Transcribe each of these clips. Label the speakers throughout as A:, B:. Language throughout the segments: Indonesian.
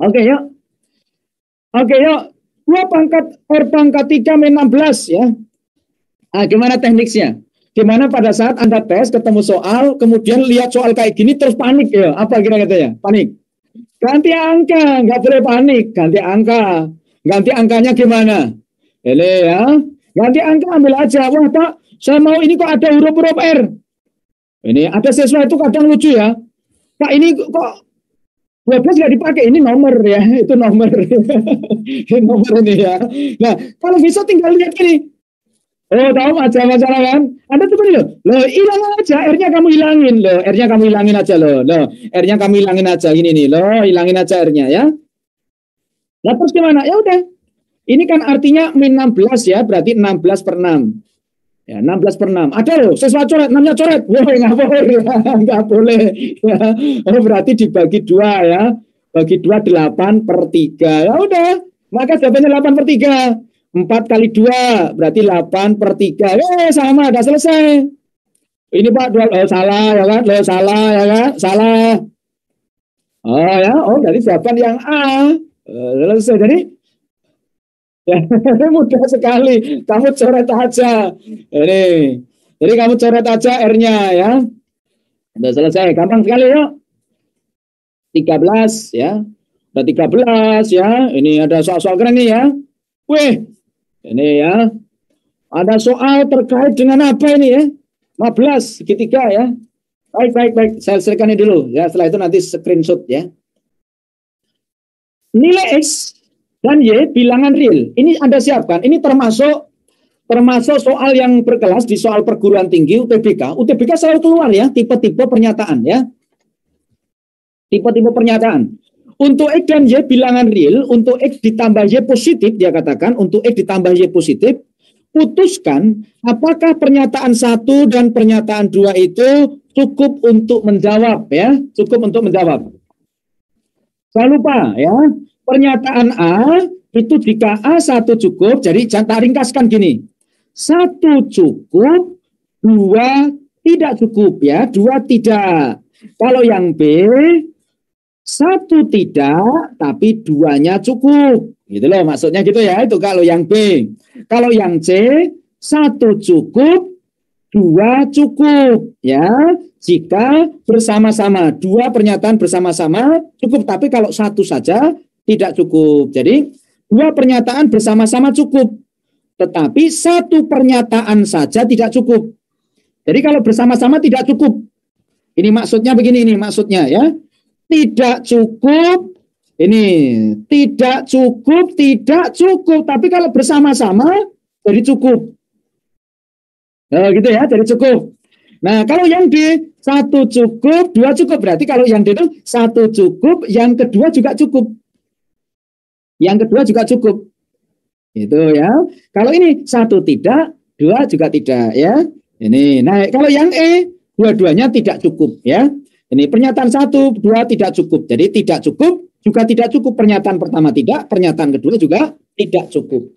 A: Oke, yuk. Oke, yuk. 2 pangkat R pangkat 3 min 16 ya. Nah, gimana tekniknya? Gimana pada saat Anda tes, ketemu soal, kemudian lihat soal kayak gini, terus panik ya? Apa kira-kira? Panik. Ganti angka, nggak boleh panik. Ganti angka. Ganti angkanya gimana? Ini ya. Ganti angka, ambil aja. Wah, Pak, saya mau ini kok ada huruf-huruf R. Ini ada siswa itu kadang lucu ya. Pak, ini kok 12 nggak dipakai, ini nomor ya, itu nomor. Nomor ini ya. Nah, kalau bisa tinggal lihat gini. Oh, tahu aja masalah kan? Anda tuh loh, hilang aja, R-nya kamu hilangin loh, R-nya kamu hilangin aja loh, R-nya kamu hilangin aja, ini nih loh, hilangin aja R-nya ya. Nah, terus gimana? Ya udah, ini kan artinya min 16 ya, berarti 16 per 6. Ya, 16 per 6. Ada loh, siswa coret, 6-nya coret. Wah, nggak boleh, nggak boleh. Ya. Oh, berarti dibagi 2 ya. Bagi 2, 8 per 3. Ya udah, maka jawabannya 8 per 3. 4 kali 2, berarti 8 per 3. Sama, udah selesai. Ini Pak, salah ya kan? Salah ya kan? Salah. Oh ya, dari jawaban yang A. Selesai. Ya, mudah sekali. Kamu coret aja. Jadi kamu coret aja R-nya ya. Udah selesai. Gampang sekali ya. 13 ya. Udah 13 ya. Ini ada soal-soal keren nih ya. Wih. Ini ya. Ada soal terkait dengan apa ini ya? 15 segitiga ya. Baik. Saya selesaikan ini dulu ya. Setelah itu nanti screenshot ya. Nilai X dan Y bilangan real. Ini Anda siapkan. Ini termasuk soal yang berkelas di soal perguruan tinggi UTBK. UTBK selalu keluar ya tipe-tipe pernyataan ya. Tipe-tipe pernyataan. Untuk X dan Y bilangan real, untuk X ditambah Y positif, dia katakan untuk X ditambah Y positif, putuskan apakah pernyataan 1 dan pernyataan 2 itu cukup untuk menjawab ya. Cukup untuk menjawab. Jangan lupa ya, pernyataan A itu jika A1 cukup, jadi tak ringkaskan gini. 1 cukup, 2 tidak cukup ya, 2 tidak. Kalau yang B, 1 tidak, tapi 2-nya cukup. Gitu loh, maksudnya gitu ya, itu kalau yang B. Kalau yang C, 1 cukup, 2 cukup ya. Jika bersama-sama, 2 pernyataan bersama-sama cukup, tapi kalau 1 saja tidak cukup. Jadi 2 pernyataan bersama-sama cukup, tetapi 1 pernyataan saja tidak cukup. Jadi kalau bersama-sama tidak cukup. Ini maksudnya begini, ini maksudnya ya. Tidak cukup, ini tidak cukup, tapi kalau bersama-sama jadi cukup. Nah, gitu ya, jadi cukup. Nah, kalau yang D 1 cukup, 2 cukup, berarti kalau yang D itu 1 cukup, yang kedua juga cukup. Yang kedua juga cukup. Itu ya. Kalau ini 1 tidak, 2 juga tidak ya. Ini. Nah, kalau yang E dua-duanya tidak cukup ya. Ini pernyataan 1, 2 tidak cukup. Jadi tidak cukup, juga tidak cukup. Pernyataan pertama tidak, pernyataan kedua juga tidak cukup.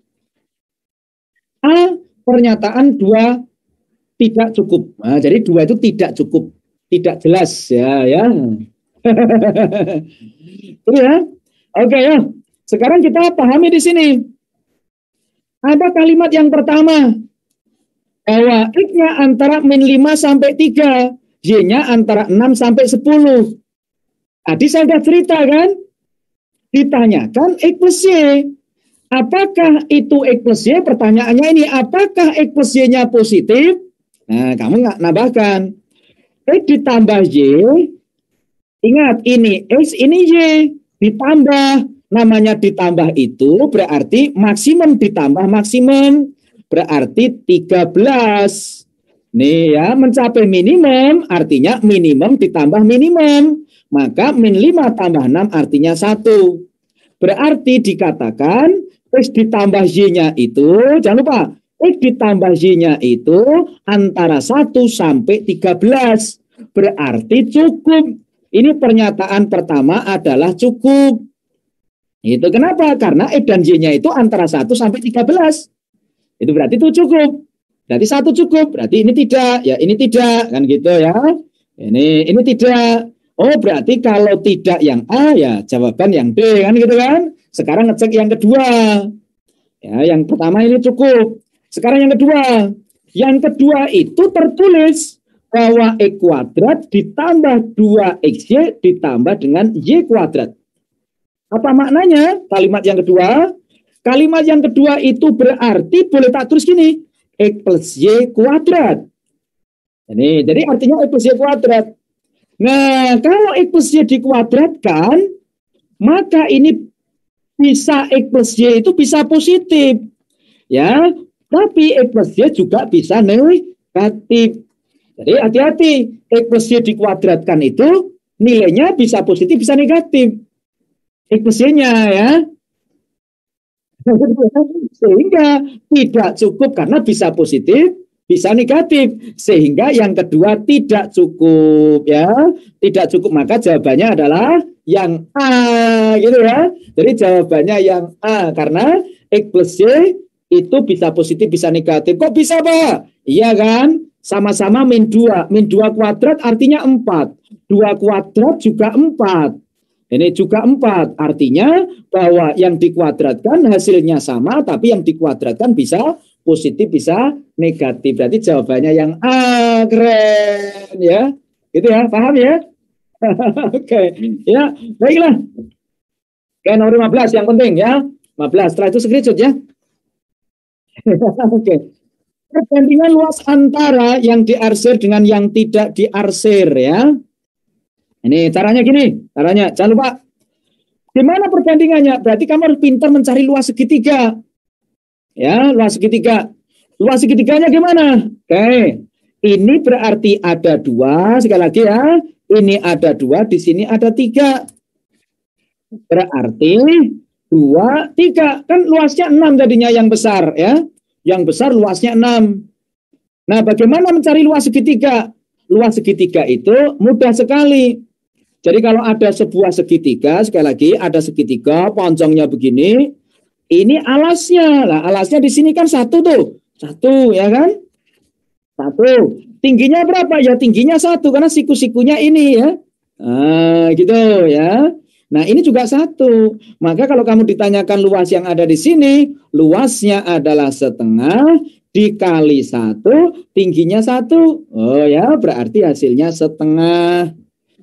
A: A, pernyataan 2 tidak cukup. Nah, jadi 2 itu tidak cukup, tidak jelas ya. Itu ya. Oke ya. Sekarang kita pahami di sini. Ada kalimat yang pertama bahwa X-nya antara min 5 sampai 3, Y-nya antara 6 sampai 10. Tadi saya sudah cerita kan? Ditanyakan X plus Y. Apakah itu X plus Y? Pertanyaannya ini, apakah X plus Y-nya positif? Nah, kamu nggak nambahkan. X ditambah Y, ingat ini X, ini Y, ditambah. Namanya ditambah itu berarti maksimum ditambah maksimum. Berarti 13. Nih ya, mencapai minimum artinya minimum ditambah minimum. Maka min 5 tambah 6 artinya 1. Berarti dikatakan X ditambah Y-nya itu, jangan lupa, X ditambah Y-nya itu antara 1 sampai 13. Berarti cukup. Ini pernyataan pertama adalah cukup. Itu kenapa? Karena X dan Y-nya itu antara 1 sampai 13. Itu berarti itu cukup. Berarti 1 cukup. Berarti ini tidak. Ya ini tidak. Kan gitu ya. Ini tidak. Oh, berarti kalau tidak yang A, ya jawaban yang D, kan gitu kan? Sekarang ngecek yang kedua. Ya, yang pertama ini cukup. Sekarang yang kedua. Yang kedua itu tertulis bahwa X kuadrat ditambah 2XY ditambah dengan Y kuadrat. Apa maknanya kalimat yang kedua? Kalimat yang kedua itu berarti boleh tak tulis gini. X plus Y kuadrat. Ini, jadi artinya X plus Y kuadrat. Nah, kalau X plus Y dikuadratkan, maka ini bisa X plus Y itu bisa positif. Ya, tapi X plus Y juga bisa negatif. Jadi hati-hati, X plus Y dikuadratkan itu nilainya bisa positif, bisa negatif. X plus Y-nya ya. Sehingga tidak cukup karena bisa positif, bisa negatif. Sehingga yang kedua tidak cukup ya. Tidak cukup, maka jawabannya adalah yang A gitu ya. Jadi jawabannya yang A karena X plus Y itu bisa positif, bisa negatif. Kok bisa, Pak? Iya kan? Sama-sama min 2. Min 2 kuadrat artinya 4. 2 kuadrat juga 4. Ini juga 4. Artinya bahwa yang dikuadratkan hasilnya sama, tapi yang dikuadratkan bisa positif, bisa negatif. Berarti jawabannya yang A. Keren ya. Gitu ya, paham ya? Oke. Ya, baiklah. Oke, nomor 15 yang penting ya. 15. Setelah itu screenshot ya. Oke. Perbandingan luas antara yang diarsir dengan yang tidak diarsir ya. Ini caranya gini, jangan lupa. Gimana perbandingannya? Berarti kamu harus pintar mencari luas segitiga. Ya, luas segitiga. Luas segitiganya gimana? Oke. Ini berarti ada 2, sekali lagi ya. Ini ada 2, di sini ada 3. Berarti 2, 3. Kan luasnya 6 jadinya yang besar ya. Yang besar luasnya 6. Nah, bagaimana mencari luas segitiga? Luas segitiga itu mudah sekali. Jadi kalau ada sebuah segitiga, sekali lagi ada segitiga, panjangnya begini, ini alasnya. Lah, alasnya di sini kan 1 tuh. 1 ya kan? 1. Tingginya berapa? Ya tingginya 1 karena siku-sikunya ini ya. Nah, gitu ya. Nah, ini juga 1. Maka kalau kamu ditanyakan luas yang ada di sini, luasnya adalah setengah dikali 1, tingginya 1. Oh ya, berarti hasilnya setengah.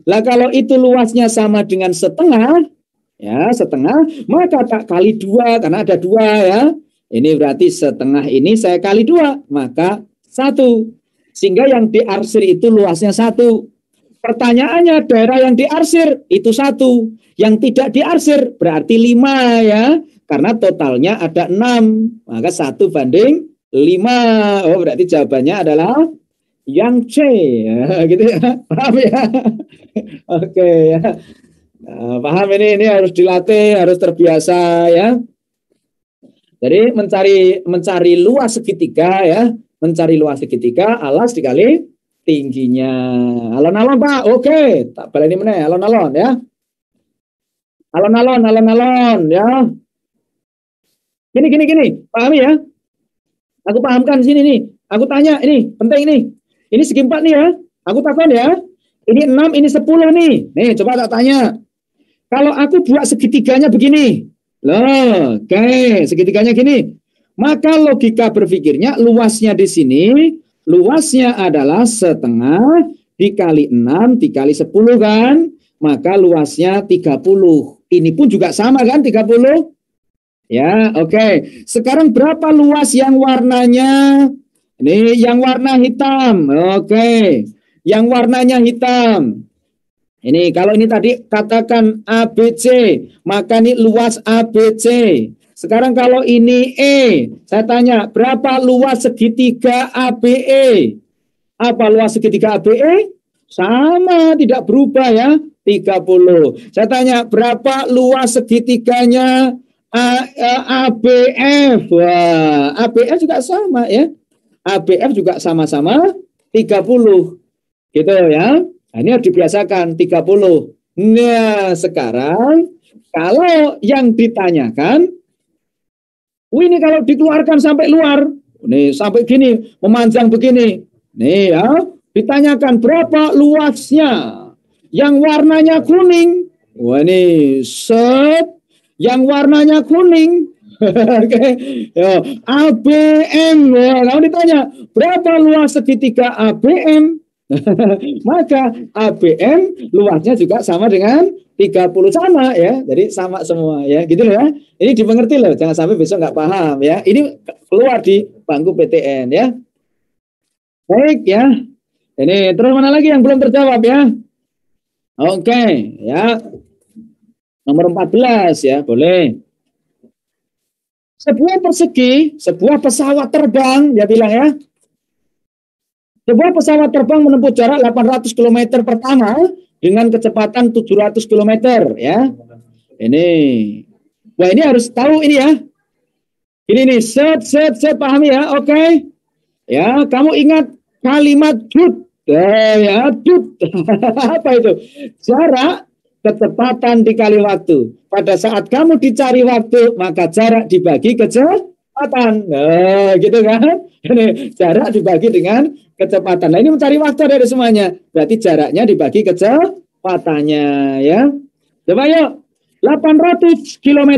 A: Lah kalau itu luasnya sama dengan setengah, ya setengah, maka tak kali 2, karena ada 2 ya. Ini berarti setengah ini saya kali 2, maka 1. Sehingga yang diarsir itu luasnya 1. Pertanyaannya daerah yang diarsir itu 1. Yang tidak diarsir berarti 5 ya. Karena totalnya ada 6. Maka 1 banding 5. Oh, berarti jawabannya adalah yang C ya, gitu ya. Paham ya? Oke ya. Nah, paham ini harus dilatih, harus terbiasa ya. Jadi mencari luas segitiga ya, mencari luas segitiga alas dikali tingginya. Alon-alon Pak. Oke, tak baleni meneh alon-alon ya. Alon-alon ya. Gini. Pahami ya? Aku pahamkan sini nih. Aku tanya ini, penting ini. Ini segi 4 nih ya. Aku takon ya. Ini 6, ini 10 nih. Nih, coba tak tanya. Kalau aku buat segitiganya begini. Loh, oke, segitiganya gini. Maka logika berpikirnya luasnya di sini, luasnya adalah setengah dikali 6 dikali 10 kan? Maka luasnya 30. Ini pun juga sama kan 30? Ya, oke. Sekarang berapa luas yang warnanya? Ini yang warna hitam. Oke. Yang warnanya hitam. Ini kalau ini tadi katakan ABC, maka ini luas ABC. Sekarang kalau ini E, saya tanya berapa luas segitiga ABE? Apa luas segitiga ABE? Sama, tidak berubah ya, 30. Saya tanya berapa luas segitiganya ABF? Wah, ABF juga sama ya. ABF juga sama-sama 30. Gitu ya. Nah, ini harus dibiasakan 30. Nah, sekarang kalau yang ditanyakan, ini kalau dikeluarkan sampai luar, nih sampai gini, memanjang begini. Nih ya, ditanyakan berapa luasnya? yang warnanya kuning. Wah ini set yang warnanya kuning. Oke, yo, ABM. Wah, kalau ditanya berapa luas segitiga ABM, maka ABM luasnya juga sama dengan 30 sama ya. Jadi sama semua ya, gitu ya. Ini dimengerti loh, jangan sampai besok nggak paham ya. Ini keluar di bangku PTN ya. Baik ya. Ini terus mana lagi yang belum terjawab ya? Oke, ya. Nomor 14 ya, boleh. Sebuah persegi, sebuah pesawat terbang, dia bilang ya. Sebuah pesawat terbang menempuh jarak 800 km pertama dengan kecepatan 700 km ya. Ini. Wah, ini harus tahu ini ya. Ini nih, set pahami ya. Oke. Ya, kamu ingat kalimat jut. Ya, jut. Apa itu? Jarak, kecepatan dikali waktu. Pada saat kamu dicari waktu, maka jarak dibagi kecepatan. Nah, gitu kan? Ini jarak dibagi dengan kecepatan. Nah, ini mencari waktu dari semuanya. Berarti jaraknya dibagi kecepatannya ya. Coba yuk. 800 km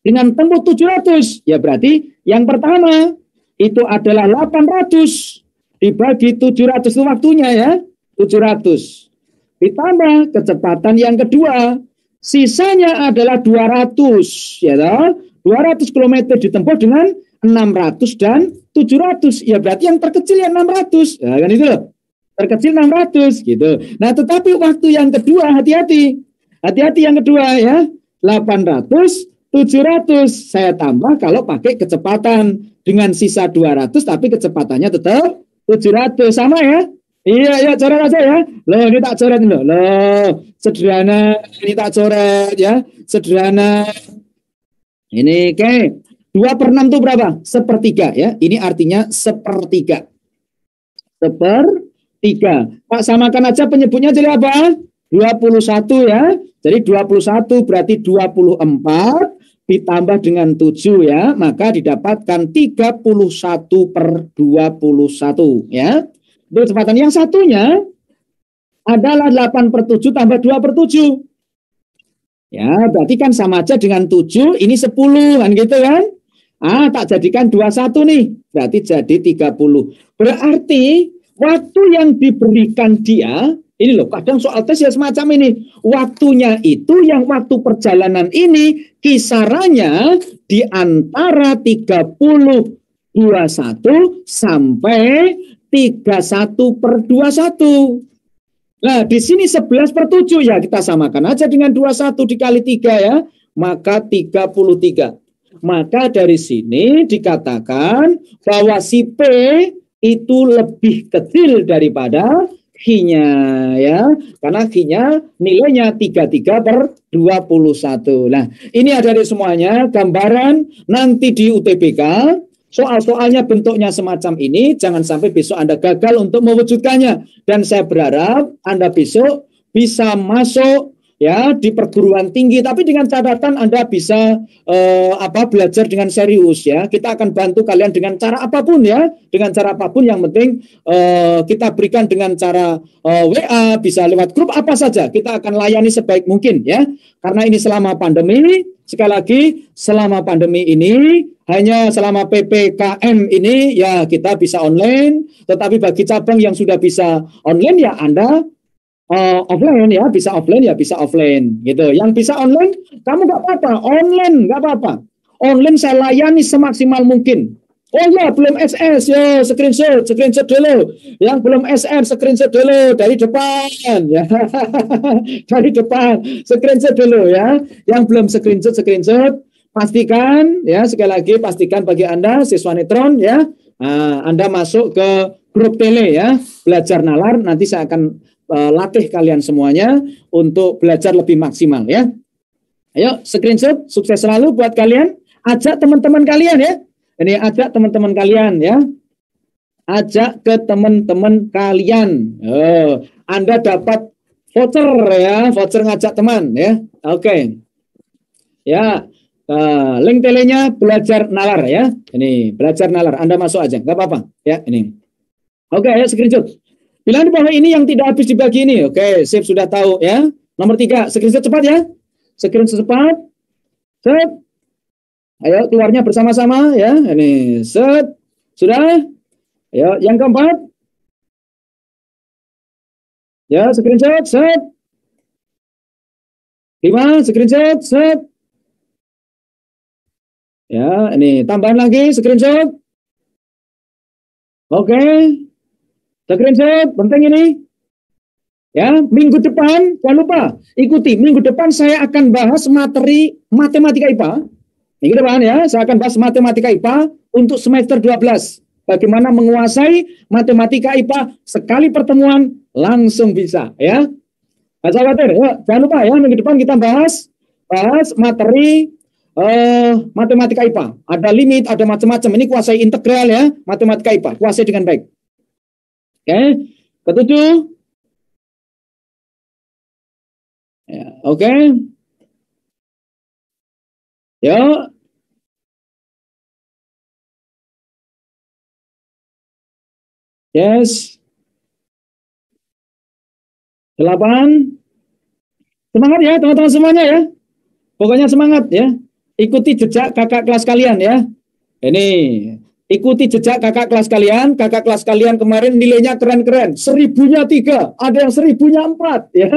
A: dengan tempuh 700. Ya berarti yang pertama itu adalah 800 dibagi 700 itu waktunya ya. 700. Ditambah kecepatan yang kedua. Sisanya adalah 200 ya toh. 200 km ditempuh dengan 600 dan 700. Ya berarti yang terkecil yang 600. Ya kan itu loh. Terkecil 600 gitu. Nah, tetapi waktu yang kedua hati-hati. Hati-hati yang kedua ya. 800 700 saya tambah kalau pakai kecepatan dengan sisa 200 tapi kecepatannya tetap 700 sama ya. Iya, ya coret aja ya. Loh, ini tak coret loh. Loh, sederhana. Ini tak coret ya. Sederhana. Ini oke. 2/6 itu berapa? Sepertiga ya. Ini artinya sepertiga. Sepertiga. Pak samakan aja penyebutnya jadi apa? 21 ya. Jadi 21 berarti 24 ditambah dengan 7 ya. Maka didapatkan 31/21 ya. Itu kecepatan yang satunya adalah 8/7 tambah 2/7. Ya, berarti kan sama aja dengan 7, ini 10 kan gitu kan? Tak jadikan 21 nih, berarti jadi 30. Berarti waktu yang diberikan dia, ini loh, kadang soal tes ya semacam ini. Waktunya itu yang waktu perjalanan ini kisarannya di antara 30/21 sampai 31/21. Nah, di sini 11/7 ya kita samakan aja dengan 21 dikali 3 ya, maka 33. Maka dari sini dikatakan bahwa si P itu lebih kecil daripada Q-nya ya, karena Q-nya nilainya 33/21. Nah, ini ada di semuanya gambaran nanti di UTBK. Soal-soalnya bentuknya semacam ini, jangan sampai besok Anda gagal untuk mewujudkannya. Dan saya berharap Anda besok bisa masuk ya di perguruan tinggi, tapi dengan catatan Anda bisa belajar dengan serius ya. Kita akan bantu kalian dengan cara apapun ya, dengan cara apapun, yang penting kita berikan dengan cara WA, bisa lewat grup apa saja. Kita akan layani sebaik mungkin ya. Karena ini selama pandemi, sekali lagi selama pandemi ini hanya selama PPKM ini ya kita bisa online, tetapi bagi cabang yang sudah bisa online ya Anda offline ya, bisa offline ya bisa offline gitu. Yang bisa online kamu nggak apa-apa, online nggak apa-apa. Online saya layani semaksimal mungkin. Oh ya, belum SS ya, screenshot dulu. Yang belum SR screenshot dulu dari depan ya. Dari depan screenshot dulu ya. Yang belum screenshot pastikan ya, sekali lagi pastikan bagi Anda siswa Netron ya. Anda masuk ke grup tele ya, belajar nalar, nanti saya akan latih kalian semuanya untuk belajar lebih maksimal ya. Ayo screenshot, sukses selalu buat kalian. Ajak teman-teman kalian ya. Ini ajak teman-teman kalian ya. Ajak ke teman-teman kalian. Anda dapat voucher ya, voucher ngajak teman ya. Oke. Ya, link telenya belajar nalar ya. Ini belajar nalar. Anda masuk aja, nggak apa-apa ya ini. Oke, ayo screenshot. Bilangan di bawah ini yang tidak habis dibagi ini. Oke, sip, sudah tahu ya. Nomor 3, screenshot cepat ya. Screenshot cepat. Set. Ayo keluarnya bersama-sama ya. Ini set. Sudah. Ayo yang keempat. Ya, screenshot set. 5, screenshot set. Ya, ini tambahan lagi screenshot. Oke. Screenshot, penting ini. Ya, minggu depan jangan lupa ikuti. Minggu depan saya akan bahas materi matematika IPA. Minggu depan ya, saya akan bahas matematika IPA untuk semester 12. Bagaimana menguasai matematika IPA sekali pertemuan langsung bisa ya. Nggak usah khawatir, ya. Jangan lupa ya, minggu depan kita bahas materi matematika IPA. Ada limit, ada macam-macam. Ini kuasai integral ya, matematika IPA. Kuasai dengan baik. Oke, ketujuh. Ya, oke. Ya. Yes. 8. Semangat ya teman-teman semuanya ya. Pokoknya semangat ya. Ikuti jejak kakak kelas kalian ya. Ini ikuti jejak kakak kelas kalian. Kakak kelas kalian kemarin nilainya keren-keren. 1000-nya 3, ada yang 1000-nya 4 ya.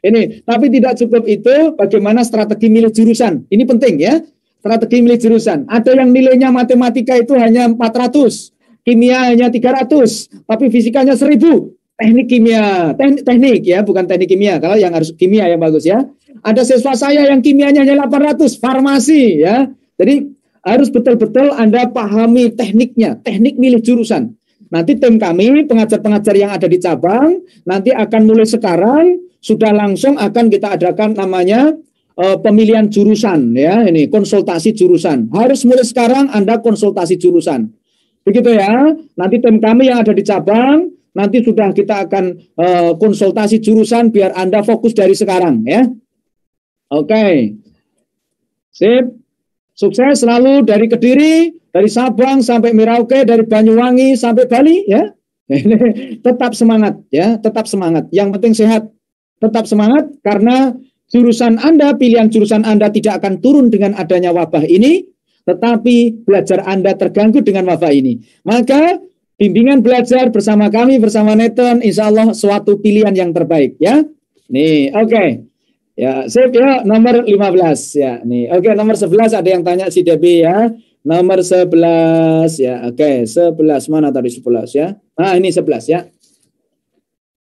A: Ini, tapi tidak cukup itu. Bagaimana strategi milih jurusan? Ini penting ya. Strategi milih jurusan. Ada yang nilainya matematika itu hanya 400, kimia hanya 300, tapi fisikanya 1000. Teknik kimia, teknik ya, bukan teknik kimia. Kalau yang harus kimia yang bagus ya. Ada siswa saya yang kimianya hanya 800, farmasi ya. Jadi harus betul-betul Anda pahami tekniknya, teknik milih jurusan. Nanti tim kami, pengajar-pengajar yang ada di cabang, nanti akan mulai sekarang, sudah langsung akan kita adakan namanya pemilihan jurusan ya. Ini konsultasi jurusan. Harus mulai sekarang Anda konsultasi jurusan. Begitu ya. Nanti tim kami yang ada di cabang, nanti sudah kita akan konsultasi jurusan biar Anda fokus dari sekarang ya. Oke. Sip. Sukses selalu dari Kediri, dari Sabang sampai Merauke, dari Banyuwangi sampai Bali ya. Tetap semangat ya, tetap semangat. Yang penting sehat. Tetap semangat karena jurusan Anda, pilihan jurusan Anda tidak akan turun dengan adanya wabah ini, tetapi belajar Anda terganggu dengan wabah ini. Maka bimbingan belajar bersama kami, bersama Nathan, insya Allah suatu pilihan yang terbaik ya. Nih, oke. Ya, sip ya, nomor 15 ya. Nih, oke, nomor 11 ada yang tanya si Debbie ya. Nomor 11 ya. Oke, 11 mana tadi 11 ya? Nah, ini 11 ya.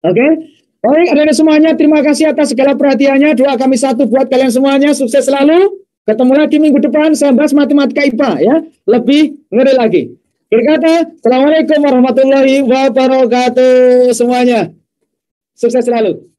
A: Oke. Baik, adanya semuanya, terima kasih atas segala perhatiannya. Doa kami satu buat kalian semuanya, sukses selalu. Ketemu lagi minggu depan, saya bahas matematika IPA ya. Lebih ngeri lagi. Berkata, Assalamualaikum warahmatullahi wabarakatuh semuanya. Sukses selalu.